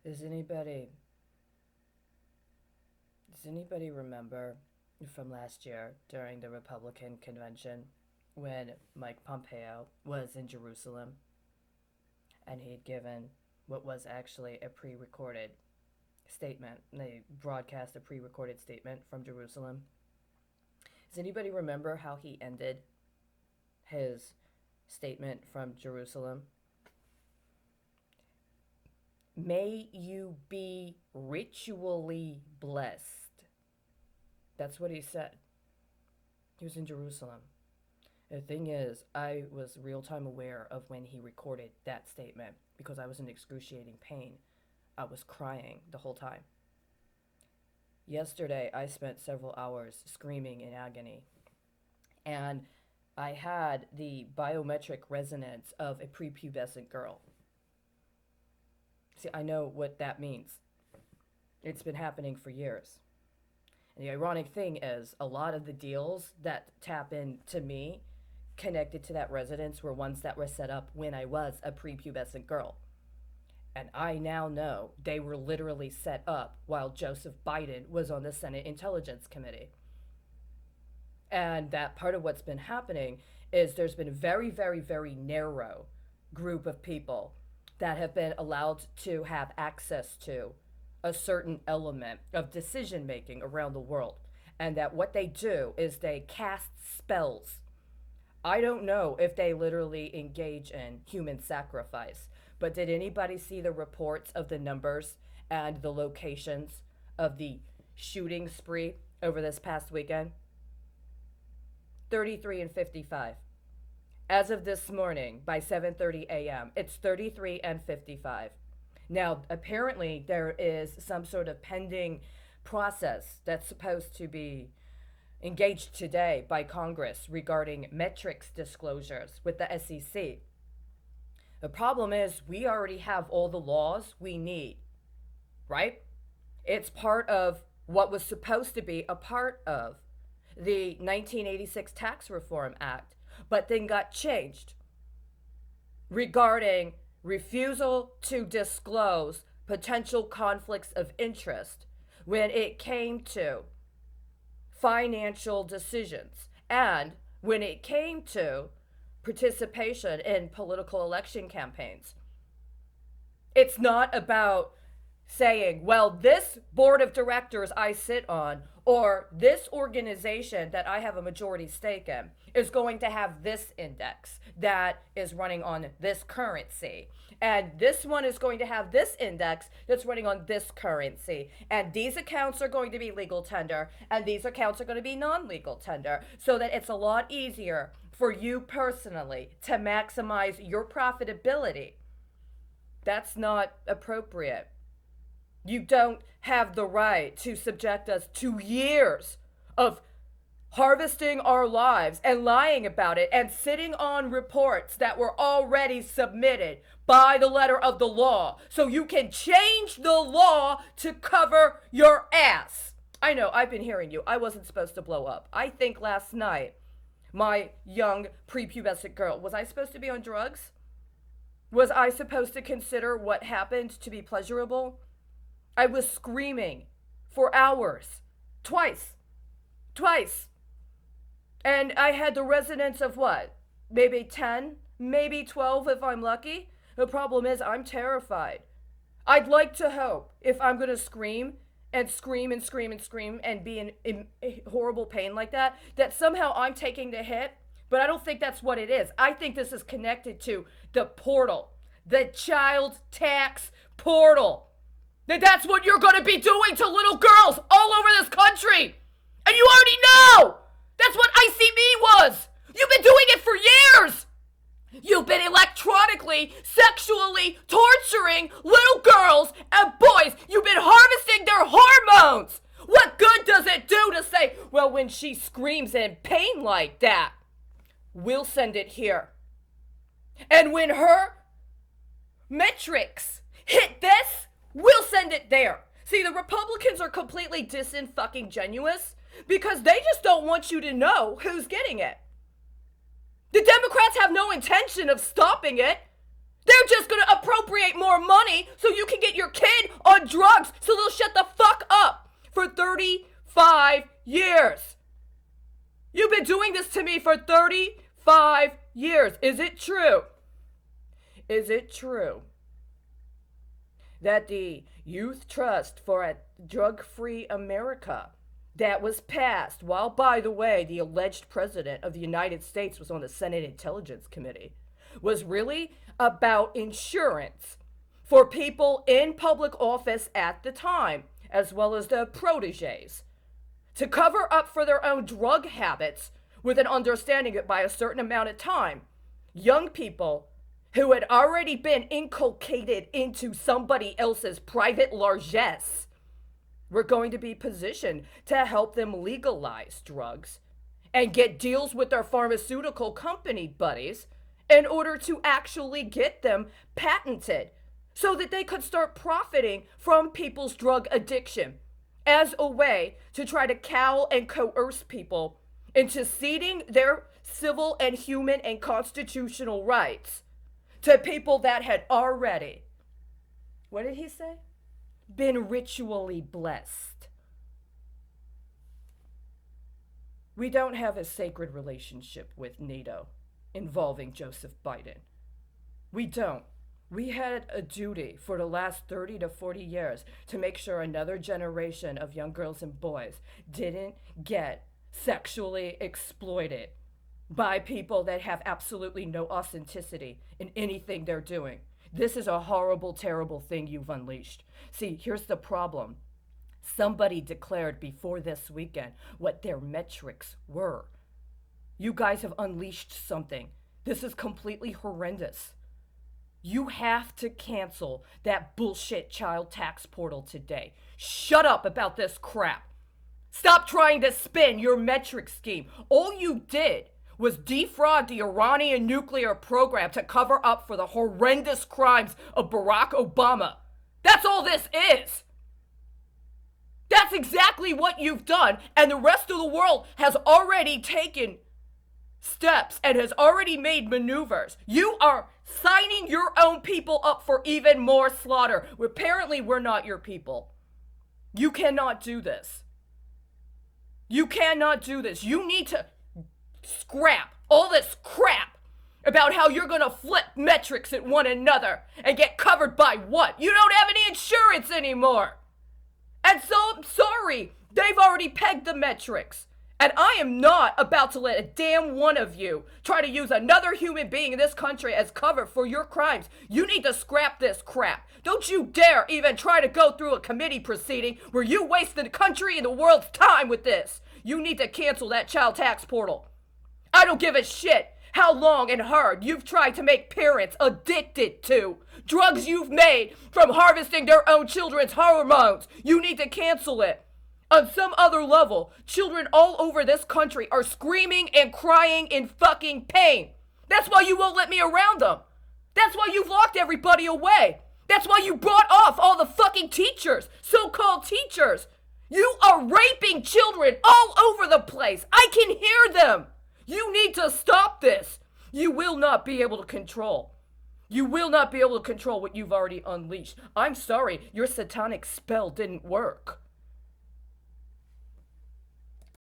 Does anybody does anybody remember from last year during the Republican convention when Mike Pompeo was in Jerusalem and he'd given what was actually a pre-recorded statement. They broadcast a pre-recorded statement from Jerusalem. Does anybody remember how he ended his statement from Jerusalem? May you be ritually blessed. That's what he said. He was in Jerusalem. The thing is, I was real time aware of when he recorded that statement because I was in excruciating pain. I was crying the whole time. Yesterday, I spent several hours screaming in agony, and I had the biometric resonance of a prepubescent girl. See, I know what that means. It's been happening for years. And the ironic thing is, a lot of the deals that tap into me connected to that residence were ones that were set up when I was a prepubescent girl. And I now know they were literally set up while Joseph Biden was on the Senate Intelligence Committee. And that part of what's been happening is there's been a very, very, very narrow group of people that have been allowed to have access to a certain element of decision making around the world. And that what they do is they cast spells. I don't know if they literally engage in human sacrifice, but did anybody see the reports of the numbers and the locations of the shooting spree over this past weekend? 33 and 55. As of this morning, by 7:30 a.m., it's 33 and 55. Now, apparently, there is some sort of pending process that's supposed to be engaged today by Congress regarding metrics disclosures with the SEC. The problem is we already have all the laws we need, right? It's part of what was supposed to be a part of the 1986 Tax Reform Act, but then got changed regarding refusal to disclose potential conflicts of interest when it came to financial decisions and when it came to participation in political election campaigns. It's not about saying, well, this board of directors I sit on or this organization that I have a majority stake in is going to have this index that is running on this currency. And this one is going to have this index that's running on this currency. And these accounts are going to be legal tender, and these accounts are going to be non-legal tender, so that it's a lot easier for you personally to maximize your profitability. That's not appropriate. You don't have the right to subject us to years of harvesting our lives and lying about it and sitting on reports that were already submitted by the letter of the law so you can change the law to cover your ass. I know, I've been hearing you. I wasn't supposed to blow up. I think last night, my young prepubescent girl, was I supposed to be on drugs? Was I supposed to consider what happened to be pleasurable? I was screaming for hours. Twice. And I had the resonance of what? Maybe 10, maybe 12 if I'm lucky. The problem is I'm terrified. I'd like to hope if I'm going to scream and scream and scream and scream and be in horrible pain like that, that somehow I'm taking the hit. But I don't think that's what it is. I think this is connected to the portal, the child tax portal. That's what you're going to be doing to little girls all over this country. And you already know. That's what ICB was. You've been doing it for years. You've been electronically, sexually torturing little girls and boys. You've been harvesting their hormones. What good does it do to say, well, when she screams in pain like that, we'll send it here. And when her metrics hit this, we'll send it there. See, the Republicans are completely disinfucking-genuous because they just don't want you to know who's getting it. The Democrats have no intention of stopping it. They're just going to appropriate more money so you can get your kid Is it true? Is it true that the Youth Trust for a Drug-Free America that was passed while, by the way, the alleged president of the United States was on the Senate Intelligence Committee was really about insurance for people in public office at the time, as well as their proteges, to cover up for their own drug habits with an understanding that by a certain amount of time, young people who had already been inculcated into somebody else's private largesse were going to be positioned to help them legalize drugs and get deals with their pharmaceutical company buddies in order to actually get them patented so that they could start profiting from people's drug addiction as a way to try to cow and coerce people into ceding their civil and human and constitutional rights to people that had already, what did he say? Been ritually blessed. We don't have a sacred relationship with NATO involving Joseph Biden. We don't. We had a duty for the last 30 to 40 years to make sure another generation of young girls and boys didn't get sexually exploited by people that have absolutely no authenticity in anything they're doing. This is a horrible, terrible thing you've unleashed. See, here's the problem. Somebody declared before this weekend what their metrics were. You guys have unleashed something. This is completely horrendous. You have to cancel that bullshit child tax portal today. Shut up about this crap. Stop trying to spin your metric scheme. All you did was defraud the Iranian nuclear program to cover up for the horrendous crimes of Barack Obama. That's all this is. That's exactly what you've done, and the rest of the world has already taken steps and has already made maneuvers. You are signing your own people up for even more slaughter. Apparently, we're not your people. You cannot do this. You cannot do this. You need to scrap all this crap about how you're going to flip metrics at one another and get covered by what? You don't have any insurance anymore. And so I'm sorry, they've already pegged the metrics. And I am not about to let a damn one of you try to use another human being in this country as cover for your crimes. You need to scrap this crap. Don't you dare even try to go through a committee proceeding where you waste the country and the world's time with this. You need to cancel that child tax portal. I don't give a shit how long and hard you've tried to make parents addicted to drugs you've made from harvesting their own children's hormones. You need to cancel it. On some other level, children all over this country are screaming and crying in fucking pain. That's why you won't let me around them. That's why you've locked everybody away. That's why you brought off all the fucking teachers, so-called teachers. You are raping children all over the place. I can hear them. You need to stop this. You will not be able to control. You will not be able to control what you've already unleashed. I'm sorry, your satanic spell didn't work.